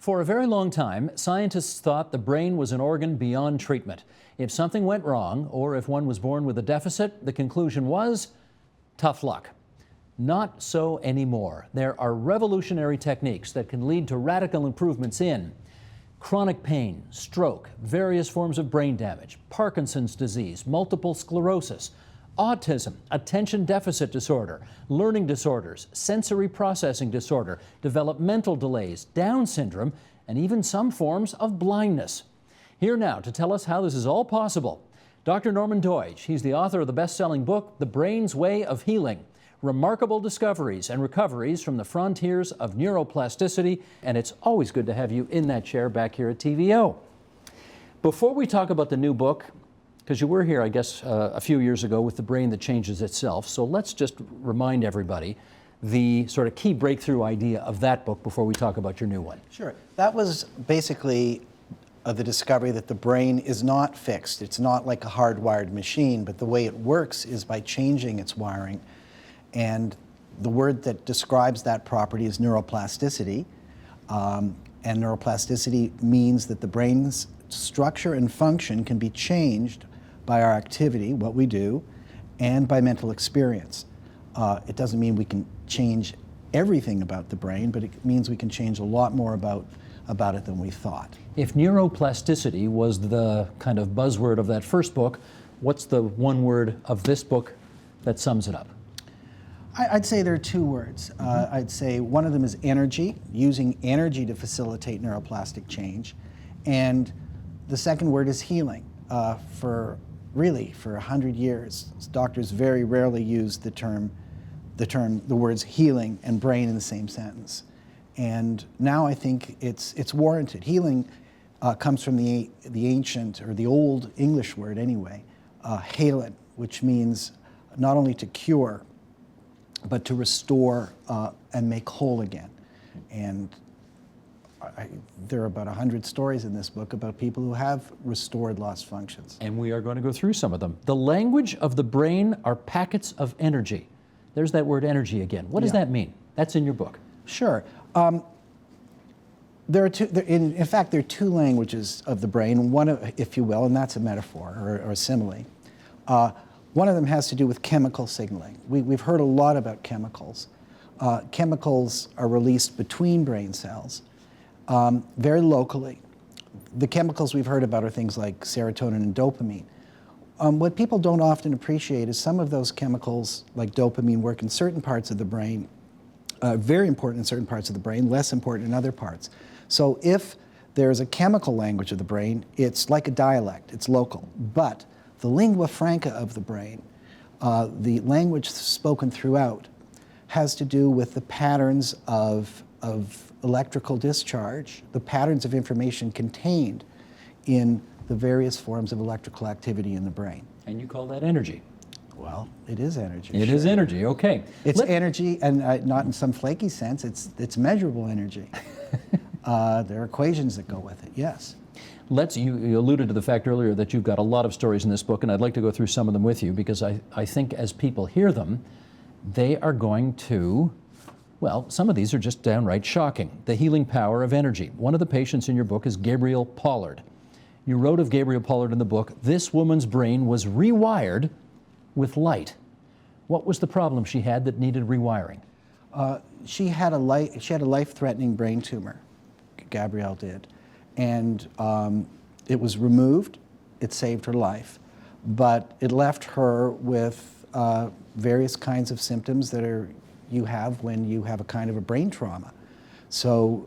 For a very long time, scientists thought the brain was an organ beyond treatment. If something went wrong, or if one was born with a deficit, the conclusion was tough luck. Not so anymore. There are revolutionary techniques that can lead to radical improvements in chronic pain, stroke, various forms of brain damage, Parkinson's disease, multiple sclerosis, autism, attention deficit disorder, learning disorders, sensory processing disorder, developmental delays, Down syndrome, and even some forms of blindness. Here now to tell us how this is all possible, Dr. Norman Doidge. He's the author of the best-selling book, The Brain's Way of Healing: Remarkable Discoveries and Recoveries from the Frontiers of Neuroplasticity. And it's always good to have you in that chair back here at TVO. Before we talk about the new book, because you were here, I guess, a few years ago with The Brain That Changes Itself, so let's just remind everybody the sort of key breakthrough idea of that book before we talk about your new one. Sure. That was basically the discovery that the brain is not fixed. It's not like a hardwired machine, but the way it works is by changing its wiring. And the word that describes that property is neuroplasticity. And neuroplasticity means that the brain's structure and function can be changed by our activity, what we do, and by mental experience. It doesn't mean we can change everything about the brain, but it means we can change a lot more about it than we thought. If neuroplasticity was the kind of buzzword of that first book, what's the one word of this book that sums it up? I'd say there are two words. I'd say one of them is energy, using energy to facilitate neuroplastic change. And the second word is healing. For 100 years, doctors very rarely use the words healing and brain in the same sentence. And now I think it's warranted. Healing comes from the ancient, or the old English word anyway, halen, which means not only to cure, but to restore and make whole again. And there are about 100 stories in this book about people who have restored lost functions. And we are going to go through some of them. The language of the brain are packets of energy. There's that word energy again. What does that mean? That's in your book. Sure. There are two. In fact, there are two languages of the brain. One, if you will, and that's a metaphor or a simile. One of them has to do with chemical signaling. We've heard a lot about chemicals. Chemicals are released between brain cells, very locally. The chemicals we've heard about are things like serotonin and dopamine. What people don't often appreciate is some of those chemicals, like dopamine, work in certain parts of the brain, very important in certain parts of the brain, less important in other parts. So if there's a chemical language of the brain, it's like a dialect, it's local. But the lingua franca of the brain, the language spoken throughout, has to do with the patterns of electrical discharge, the patterns of information contained in the various forms of electrical activity in the brain. And you call that energy. Well, it is energy. It is energy, okay. It's energy, and not in some flaky sense, it's measurable energy. There are equations that go with it, yes. You alluded to the fact earlier that you've got a lot of stories in this book, and I'd like to go through some of them with you, because I think as people hear them, they are going to, well, some of these are just downright shocking. The healing power of energy. One of the patients in your book is Gabrielle Pollard. You wrote of Gabrielle Pollard in the book, this woman's brain was rewired with light. What was the problem she had that needed rewiring? She had a life-threatening brain tumor, Gabrielle did. And it was removed. It saved her life. But it left her with various kinds of symptoms that you have when you have a kind of a brain trauma. So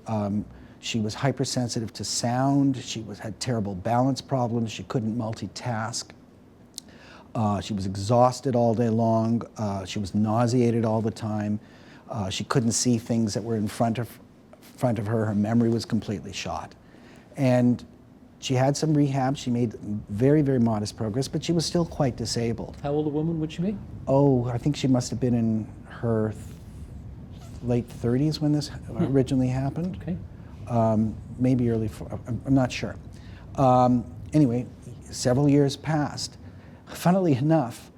she was hypersensitive to sound. She had terrible balance problems. She couldn't multitask. She was exhausted all day long. She was nauseated all the time. She couldn't see things that were in front of her. Her memory was completely shot. And she had some rehab. She made very, very modest progress, but she was still quite disabled. How old a woman would she be? Oh, I think she must have been in her late 30s when this originally happened. Okay. Maybe early, I'm not sure. Anyway, several years passed. Funnily enough,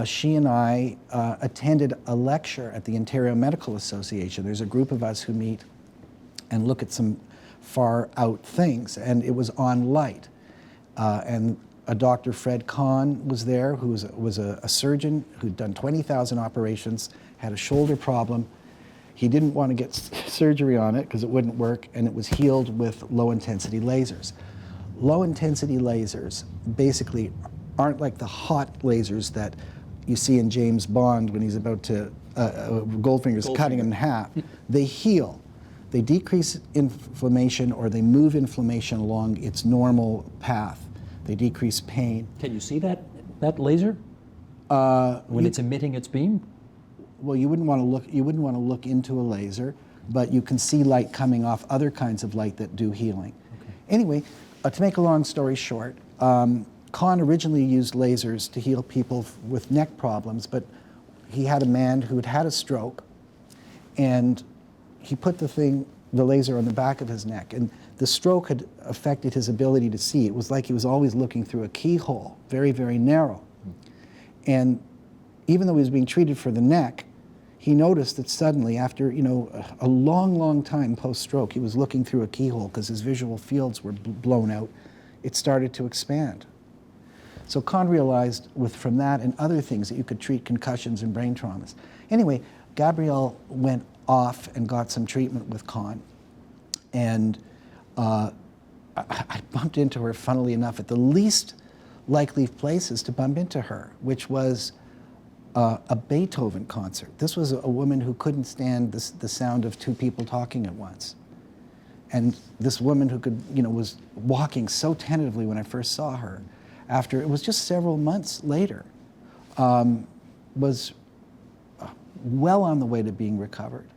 she and I attended a lecture at the Ontario Medical Association. There's a group of us who meet and look at some far out things, and it was on light. And a Dr. Fred Kahn was there, who was a surgeon who'd done 20,000 operations, had a shoulder problem. He didn't want to get surgery on it because it wouldn't work, and it was healed with low-intensity lasers. Low-intensity lasers basically aren't like the hot lasers that you see in James Bond when he's about to, Goldfinger's cutting in half. They heal. They decrease inflammation, or they move inflammation along its normal path. They decrease pain. Can you see that laser when it's emitting its beam? Well, you wouldn't want to look into a laser, but you can see light coming off other kinds of light that do healing. Okay. Anyway, to make a long story short, Kahn originally used lasers to heal people with neck problems, but he had a man who had had a stroke, and he put the laser on the back of his neck, and the stroke had affected his ability to see. It was like he was always looking through a keyhole, very, very narrow. And even though he was being treated for the neck, he noticed that suddenly, after a long, long time post-stroke, he was looking through a keyhole because his visual fields were blown out. It started to expand. So Kahn realized from that and other things that you could treat concussions and brain traumas. Anyway, Gabrielle went off and got some treatment with Kahn. And I bumped into her, funnily enough, at the least likely places to bump into her, which was a Beethoven concert. This was a woman who couldn't stand the sound of two people talking at once. And this woman who was walking so tentatively when I first saw her, after, it was just several months later, was well on the way to being recovered.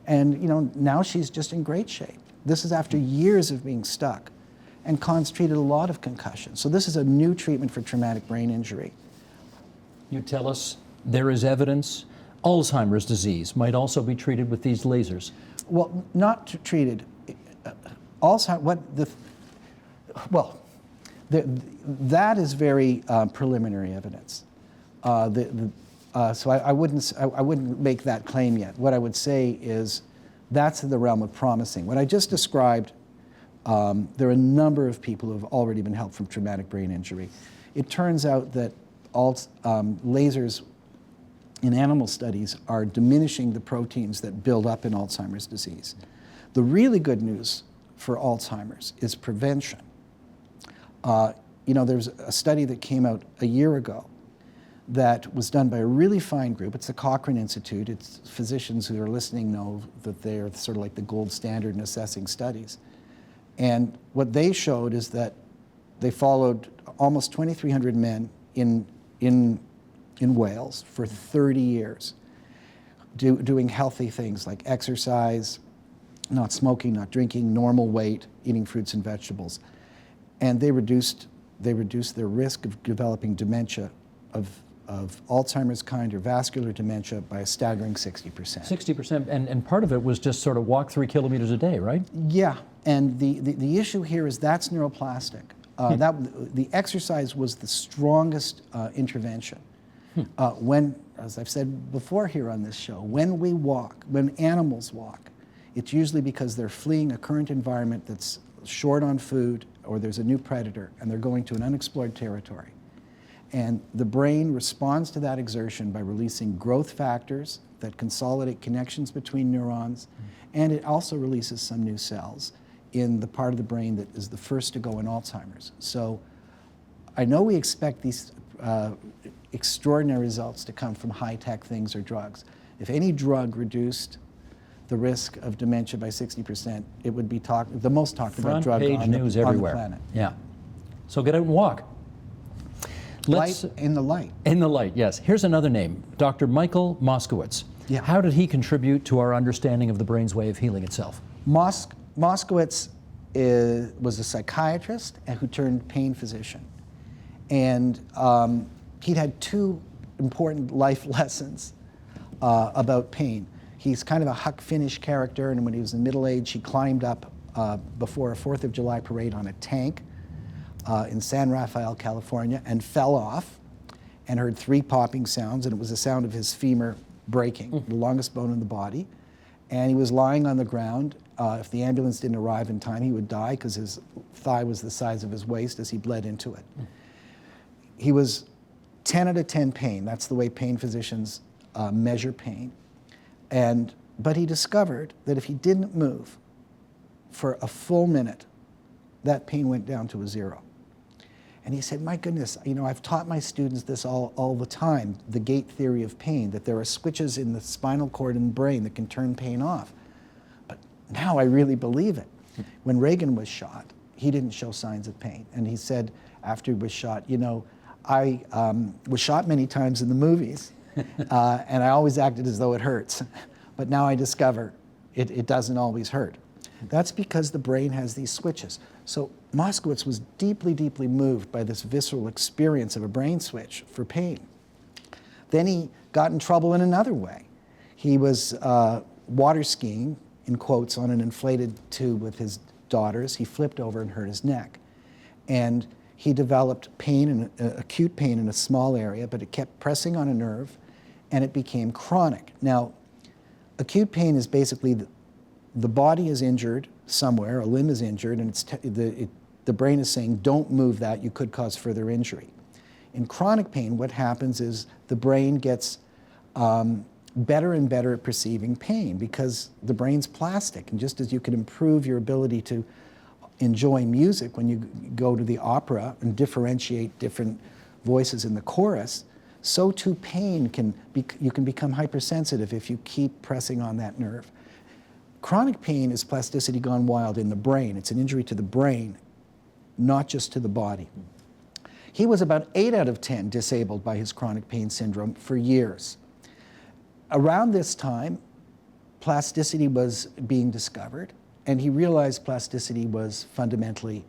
And now she's just in great shape. This is after years of being stuck. And Kahn's treated a lot of concussions. So this is a new treatment for traumatic brain injury. You tell us there is evidence Alzheimer's disease might also be treated with these lasers. Well, not treated. That is very preliminary evidence. So I wouldn't make that claim yet. What I would say is that's in the realm of promising. What I just described, there are a number of people who have already been helped from traumatic brain injury. It turns out that lasers in animal studies are diminishing the proteins that build up in Alzheimer's disease. The really good news for Alzheimer's is prevention. There's a study that came out a year ago that was done by a really fine group. It's the Cochrane Institute. It's physicians who are listening know that they're sort of like the gold standard in assessing studies. And what they showed is that they followed almost 2,300 men in Wales for 30 years, doing healthy things like exercise, not smoking, not drinking, normal weight, eating fruits and vegetables. And they reduced their risk of developing dementia of Alzheimer's kind or vascular dementia by a staggering 60%. 60%, and part of it was just sort of walk 3 kilometers a day, right? Yeah, and the issue here is that's neuroplastic. The exercise was the strongest intervention. When, as I've said before here on this show, when animals walk, it's usually because they're fleeing a current environment that's short on food, or there's a new predator, and they're going to an unexplored territory. And the brain responds to that exertion by releasing growth factors that consolidate connections between neurons, and it also releases some new cells in the part of the brain that is the first to go in Alzheimer's. So I know we expect these extraordinary results to come from high-tech things or drugs. If any drug reduced the risk of dementia by 60%, it would be the most talked about drug on the planet. Yeah. So get out and walk. In the light. In the light, yes. Here's another name, Dr. Michael Moskowitz. Yeah. How did he contribute to our understanding of the brain's way of healing itself? Moskowitz was a psychiatrist who turned pain physician. And he'd had two important life lessons about pain. He's kind of a Huck Finn-ish character, and when he was in middle age, he climbed up before a 4th of July parade on a tank in San Rafael, California, and fell off and heard 3 popping sounds, and it was the sound of his femur breaking, the longest bone in the body. And he was lying on the ground, If the ambulance didn't arrive in time, he would die because his thigh was the size of his waist as he bled into it. He was 10 out of 10 pain. That's the way pain physicians measure pain. But he discovered that if he didn't move for a full minute, that pain went down to a 0. And he said, my goodness, I've taught my students this all the time, the gate theory of pain, that there are switches in the spinal cord and brain that can turn pain off. But now I really believe it. When Reagan was shot, he didn't show signs of pain. And he said after he was shot, I was shot many times in the movies, and I always acted as though it hurts. But now I discover it doesn't always hurt. That's because the brain has these switches. So Moskowitz was deeply, deeply moved by this visceral experience of a brain switch for pain. Then he got in trouble in another way. He was water skiing, in quotes, on an inflated tube with his daughters. He flipped over and hurt his neck. And he developed pain, acute pain in a small area, but it kept pressing on a nerve, and it became chronic. Now, acute pain is basically the body is injured somewhere, a limb is injured, and the brain is saying, don't move that, you could cause further injury. In chronic pain, what happens is the brain gets better and better at perceiving pain because the brain's plastic. And just as you can improve your ability to enjoy music when you go to the opera and differentiate different voices in the chorus, so too pain you can become hypersensitive if you keep pressing on that nerve. Chronic pain is plasticity gone wild in the brain. It's an injury to the brain, not just to the body. He was about 8 out of 10 disabled by his chronic pain syndrome for years. Around this time, plasticity was being discovered, and he realized plasticity was fundamentally,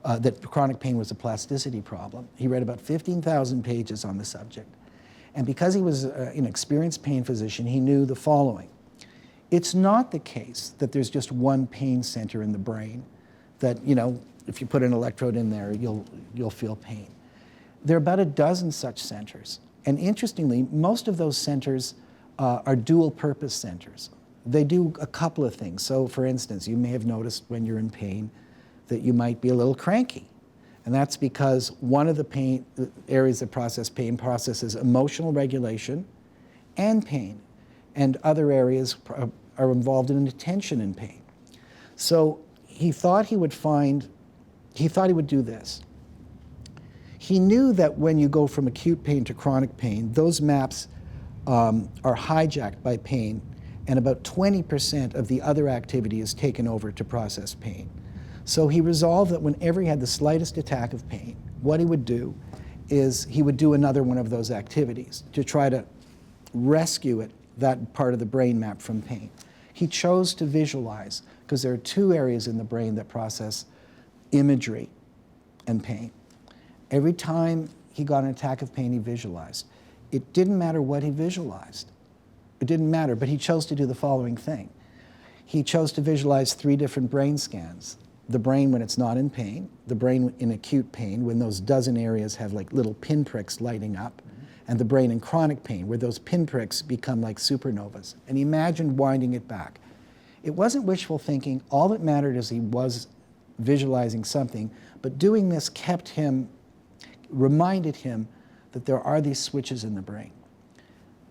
that chronic pain was a plasticity problem. He read about 15,000 pages on the subject. And because he was an experienced pain physician, he knew the following. It's not the case that there's just one pain center in the brain that, if you put an electrode in there, you'll feel pain. There are about a dozen such centers. And interestingly, most of those centers are dual purpose centers. They do a couple of things. So for instance, you may have noticed when you're in pain that you might be a little cranky. And that's because one of the areas that process pain processes emotional regulation and pain. And other areas are involved in attention and pain. So he thought he would do this. He knew that when you go from acute pain to chronic pain, those maps are hijacked by pain, and about 20% of the other activity is taken over to process pain. So he resolved that whenever he had the slightest attack of pain, what he would do is he would do another one of those activities to try to rescue that part of the brain map from pain. He chose to visualize, because there are 2 areas in the brain that process imagery and pain. Every time he got an attack of pain, he visualized. It didn't matter what he visualized. It didn't matter, but he chose to do the following thing. He chose to visualize 3 different brain scans. The brain when it's not in pain, the brain in acute pain when those dozen areas have like little pinpricks lighting up, and the brain in chronic pain where those pinpricks become like supernovas. And he imagined winding it back. It wasn't wishful thinking. All that mattered is he was visualizing something, but doing this reminded him that there are these switches in the brain.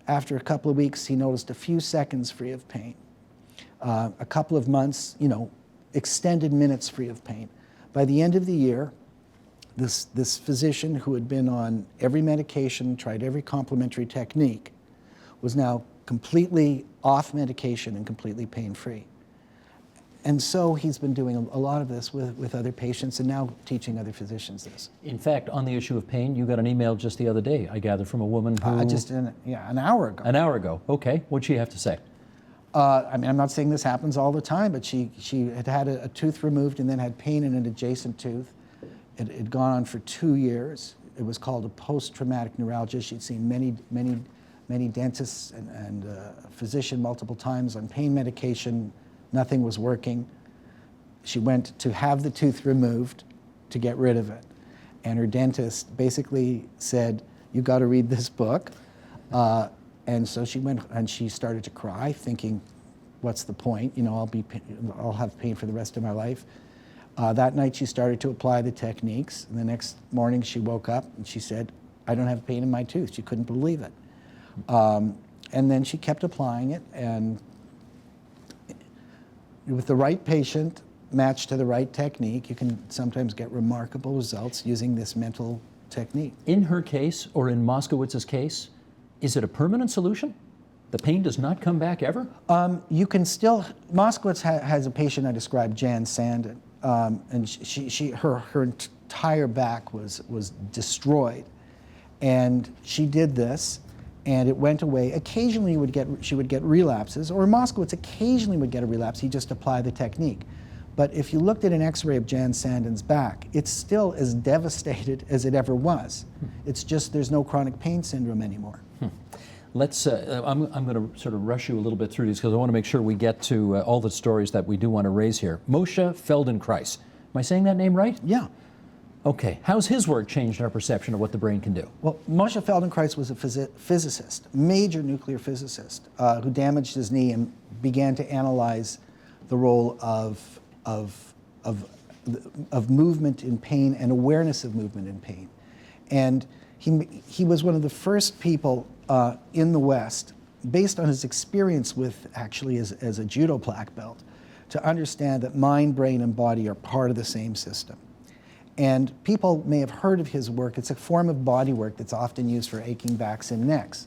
After a couple of weeks, he noticed a few seconds free of pain. A couple of months, extended minutes free of pain. By the end of the year, this physician who had been on every medication, tried every complementary technique, was now completely off medication and completely pain-free. And so he's been doing a lot of this with other patients and now teaching other physicians this. In fact, on the issue of pain, you got an email just the other day, I gather, from a woman who... an hour ago. An hour ago. Okay. What'd she have to say? I'm not saying this happens all the time, but she had a tooth removed and then had pain in an adjacent tooth. It had gone on for 2 years. It was called a post-traumatic neuralgia. She'd seen many dentists and a physician multiple times on pain medication. Nothing was working. She went to have the tooth removed to get rid of it. And her dentist basically said, "You've got to read this book." And so she went and she started to cry, thinking, what's the point? You know, I'll have pain for the rest of my life. That night she started to apply the techniques, and the next morning she woke up and she said, I don't have pain in my tooth. She couldn't believe it. And then she kept applying it, and with the right patient matched to the right technique, you can sometimes get remarkable results using this mental technique. In her case, or in Moskowitz's case, is it a permanent solution? The pain does not come back ever? You can still, Moskowitz has a patient I described, Jan Sandin, and her entire back was destroyed. And she did this, and it went away. Occasionally she would get relapses, or Moskowitz occasionally would get a relapse. He just applied the technique. But if you looked at an x-ray of Jan Sandin's back, it's still as devastated as it ever was. It's just there's no chronic pain syndrome anymore. Let's, I'm going to sort of rush you a little bit through these because I want to make sure we get to all the stories that we do want to raise here. Moshe Feldenkrais. Am I saying that name right? Yeah. Okay. How's his work changed our perception of what the brain can do? Well, Moshe Feldenkrais was a physicist, major nuclear physicist, who damaged his knee and began to analyze the role of movement in pain and awareness of movement in pain. And he was one of the first people in the West, based on his experience with, actually as a judo black belt, to understand that mind, brain, and body are part of the same system. And people may have heard of his work. It's a form of body work that's often used for aching backs and necks.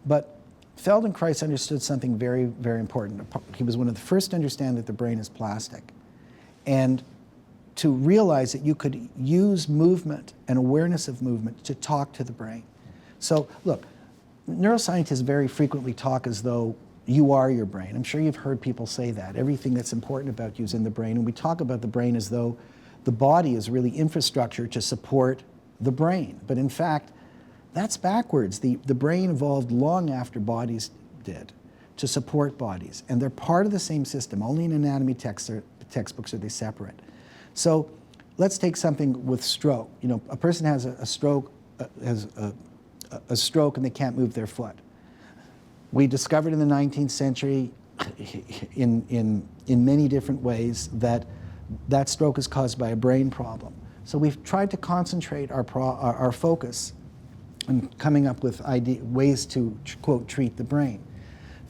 But Feldenkrais understood something very, very important. He was one of the first to understand that the brain is plastic, and to realize that you could use movement and awareness of movement to talk to the brain. So look, neuroscientists very frequently talk as though you are your brain. I'm sure you've heard people say that. Everything that's important about you is in the brain, and we talk about the brain as though the body is really infrastructure to support the brain. But in fact, that's backwards. The brain evolved long after bodies did to support bodies, and they're part of the same system. Only in anatomy textbooks are they separate. So let's take something with stroke. You know, a person has a stroke, a stroke and they can't move their foot. We discovered in the 19th century in many different ways that stroke is caused by a brain problem. So we've tried to concentrate our focus on coming up with ways to, quote, treat the brain.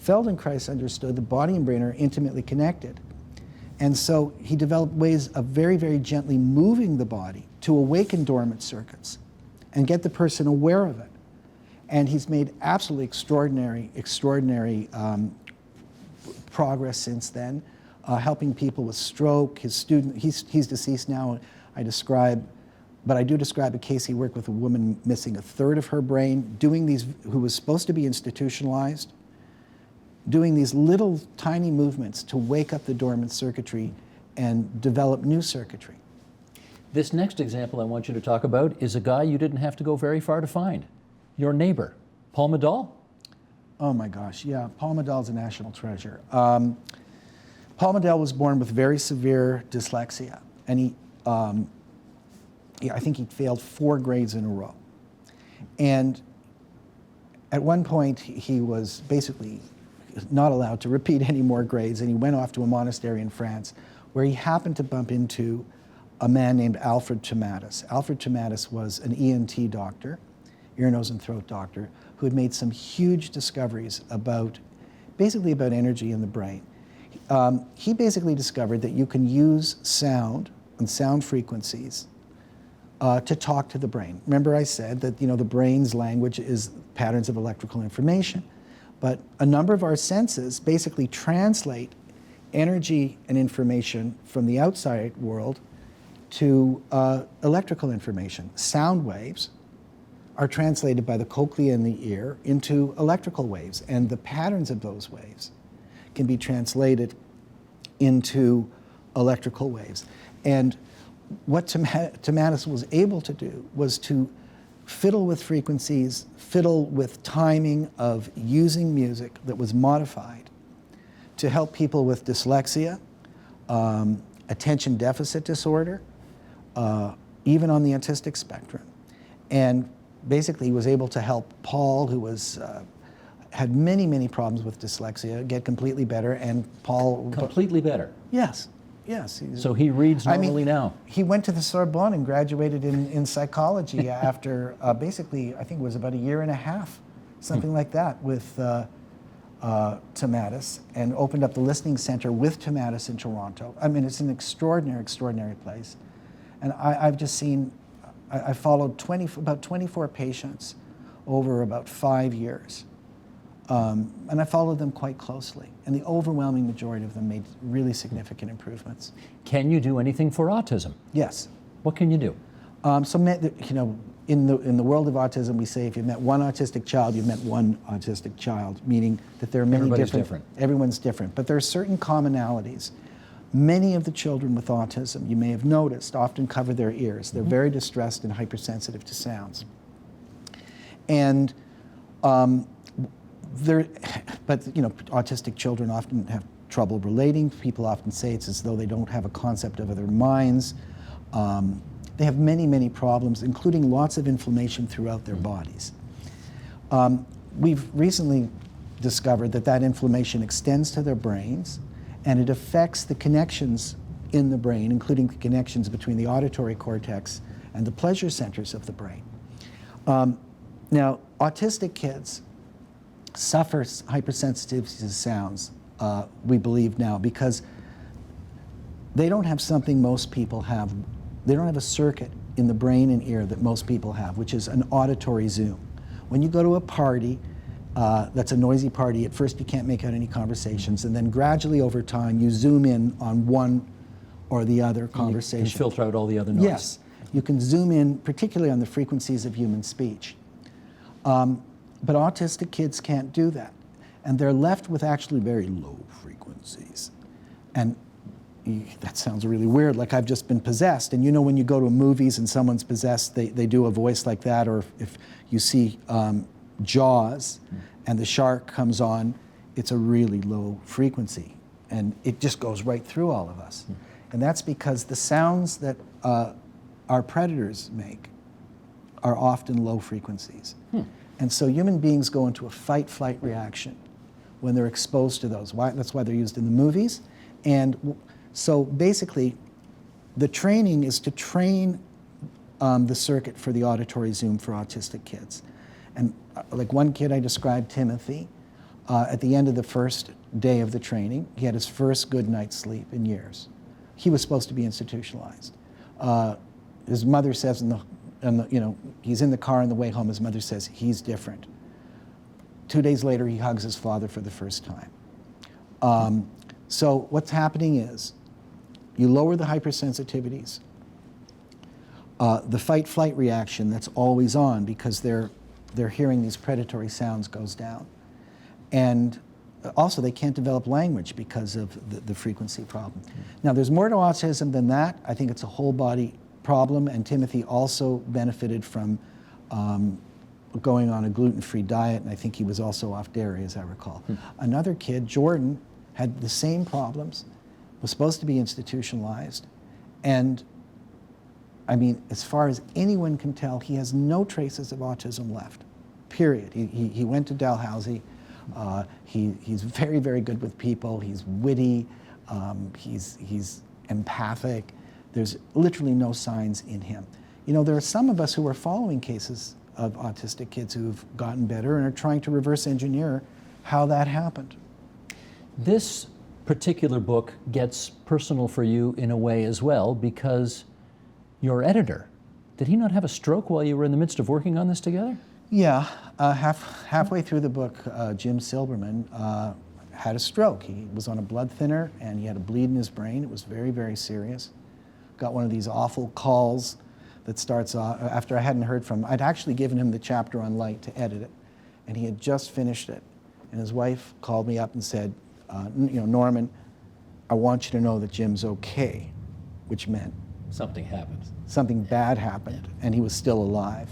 Feldenkrais understood the body and brain are intimately connected. And so he developed ways of very, very gently moving the body to awaken dormant circuits and get the person aware of it. And he's made absolutely extraordinary progress since then, helping people with stroke. His student, he's deceased now, I do describe a case he worked with a woman missing a third of her brain, who was supposed to be institutionalized, doing these little tiny movements to wake up the dormant circuitry and develop new circuitry. This next example I want you to talk about is a guy you didn't have to go very far to find. Your neighbor, Paul Medall? Oh my gosh, yeah, Paul Medall's a national treasure. Paul Medall was born with very severe dyslexia, and I think he failed 4 grades in a row. And at one point, he was basically not allowed to repeat any more grades, and he went off to a monastery in France where he happened to bump into a man named Alfred Tomatis. Alfred Tomatis was an ENT doctor, ear, nose, and throat doctor, who had made some huge discoveries about energy in the brain. He basically discovered that you can use sound and sound frequencies to talk to the brain. Remember I said that the brain's language is patterns of electrical information. But a number of our senses basically translate energy and information from the outside world to electrical information. Sound waves are translated by the cochlea in the ear into electrical waves, and the patterns of those waves can be translated into electrical waves. And what Tomatis was able to do was to fiddle with frequencies, fiddle with timing of using music that was modified to help people with dyslexia, attention deficit disorder, even on the autistic spectrum. And basically he was able to help Paul, who was had many, many problems with dyslexia, get completely better, and Paul... Completely better? Yes, yes. So he reads normally now? He went to the Sorbonne and graduated in psychology after basically, I think it was about a year and a half, something like that, with Tomatis, and opened up the listening center with Tomatis in Toronto. I mean, it's an extraordinary, extraordinary place. And I've just seen, I followed about 24 patients over about 5 years. And I followed them quite closely. And the overwhelming majority of them made really significant improvements. Can you do anything for autism? Yes. What can you do? In the world of autism, we say if you've met one autistic child, you've met one autistic child, meaning that there are many different. Everyone's different. But there are certain commonalities. Many of the children with autism, you may have noticed, often cover their ears. They're very distressed and hypersensitive to sounds. And autistic children often have trouble relating. People often say it's as though they don't have a concept of other minds. They have many, many problems, including lots of inflammation throughout their bodies. We've recently discovered that inflammation extends to their brains, and it affects the connections in the brain, including the connections between the auditory cortex and the pleasure centers of the brain. Now, autistic kids suffer hypersensitivity to sounds, we believe now, because they don't have something most people have. They don't have a circuit in the brain and ear that most people have, which is an auditory zoom. When you go to a party, that's a noisy party, at first you can't make out any conversations, and then gradually over time you zoom in on one or the other conversation. You filter out all the other noise. Yes. You can zoom in particularly on the frequencies of human speech. But autistic kids can't do that. And they're left with actually very low frequencies. And that sounds really weird, like I've just been possessed. And you know when you go to movies and someone's possessed, they do a voice like that, or if you see Jaws and the shark comes on, it's a really low frequency. And it just goes right through all of us. And that's because the sounds that our predators make are often low frequencies. And so human beings go into a fight-flight reaction when they're exposed to those. That's why they're used in the movies. And so basically, the training is to train the circuit for the auditory zoom for autistic kids. And like one kid I described, Timothy, at the end of the first day of the training, he had his first good night's sleep in years. He was supposed to be institutionalized. His mother says, he's in the car on the way home, his mother says, he's different. 2 days later, he hugs his father for the first time. So what's happening is, you lower the hypersensitivities, the fight-flight reaction that's always on because they're hearing these predatory sounds goes down. And also they can't develop language because of the frequency problem. Now there's more to autism than that. I think it's a whole body problem, and Timothy also benefited from going on a gluten-free diet, and I think he was also off dairy, as I recall. Another kid, Jordan, had the same problems, was supposed to be institutionalized, and I mean, as far as anyone can tell, he has no traces of autism left, period. He went to Dalhousie. He's very, very good with people. He's witty. He's empathic. There's literally no signs in him. You know, there are some of us who are following cases of autistic kids who've gotten better and are trying to reverse engineer how that happened. This particular book gets personal for you in a way as well, because your editor, did he not have a stroke while you were in the midst of working on this together? Yeah, halfway through the book, Jim Silberman had a stroke. He was on a blood thinner and he had a bleed in his brain. It was very, very serious. Got one of these awful calls that starts off, after I hadn't heard from him. I'd actually given him the chapter on light to edit it, and he had just finished it. And his wife called me up and said, Norman, I want you to know that Jim's okay, which meant something happened. Something bad happened, and he was still alive.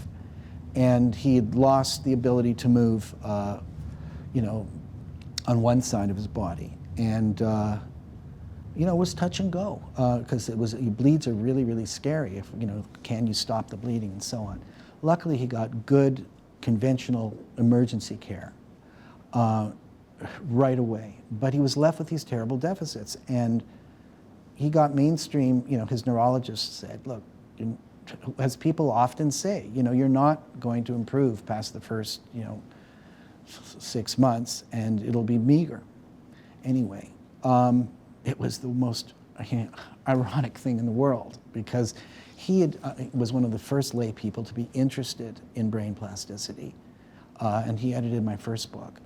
And he had lost the ability to move, on one side of his body. And, it was touch and go, because bleeds are really, really scary. Can you stop the bleeding and so on. Luckily, he got good conventional emergency care. right away. But he was left with these terrible deficits. And he got mainstream, his neurologist said, look, as people often say, you're not going to improve past the first, 6 months, and it'll be meager. Anyway, it was the most ironic thing in the world, because he was one of the first lay people to be interested in brain plasticity, and he edited my first book.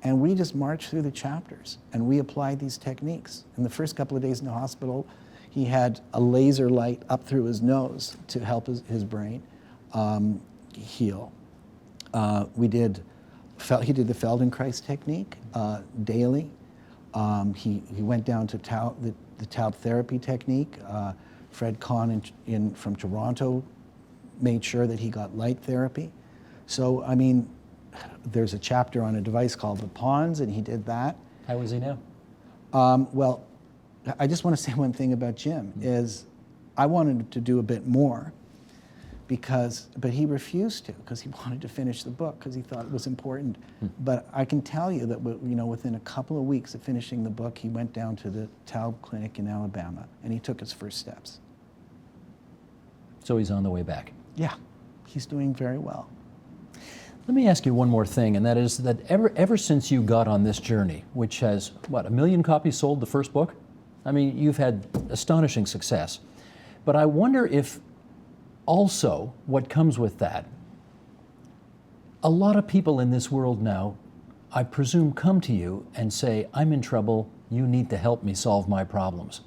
And we just marched through the chapters, and we applied these techniques. In the first couple of days in the hospital, he had a laser light up through his nose to help his brain heal. He did the Feldenkrais technique daily. He went down to the Taub therapy technique. Fred Kahn from Toronto made sure that he got light therapy. So, I mean, there's a chapter on a device called the Pons, and he did that. How is he now? Well, I just want to say one thing about Jim, is I wanted him to do a bit more, but he refused to, because he wanted to finish the book, because he thought it was important. But I can tell you that within a couple of weeks of finishing the book, he went down to the Taub Clinic in Alabama, and he took his first steps. So he's on the way back. Yeah, he's doing very well. Let me ask you one more thing, and that is that ever since you got on this journey, which has, 1 million copies sold, the first book? I mean, you've had astonishing success. But I wonder if also what comes with that, a lot of people in this world now, I presume, come to you and say, I'm in trouble, you need to help me solve my problems.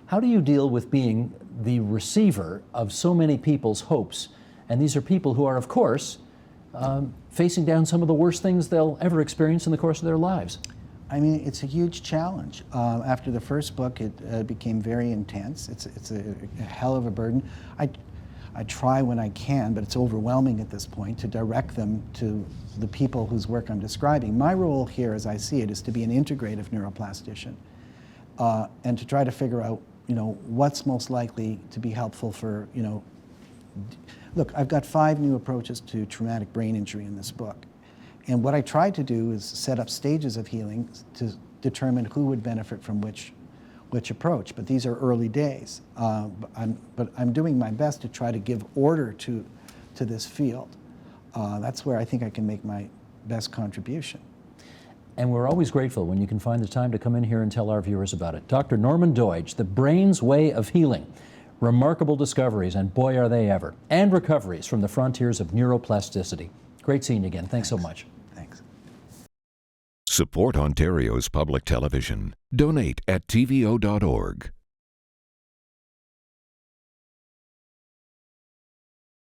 How do you deal with being the receiver of so many people's hopes? And these are people who are, of course, facing down some of the worst things they'll ever experience in the course of their lives. I mean, it's a huge challenge. After the first book, it became very intense. It's a hell of a burden. I try when I can, but it's overwhelming at this point, to direct them to the people whose work I'm describing. My role here, as I see it, is to be an integrative neuroplastician, and to try to figure out, what's most likely to be helpful for, Look, I've got 5 new approaches to traumatic brain injury in this book. And what I tried to do is set up stages of healing to determine who would benefit from which approach. But these are early days. But I'm doing my best to try to give order to this field. That's where I think I can make my best contribution. And we're always grateful when you can find the time to come in here and tell our viewers about it. Dr. Norman Doidge, The Brain's Way of Healing. Remarkable discoveries, and boy are they ever, and recoveries from the frontiers of neuroplasticity. Great seeing you again. Thanks so much. Thanks. Support Ontario's public television. Donate at tvo.org.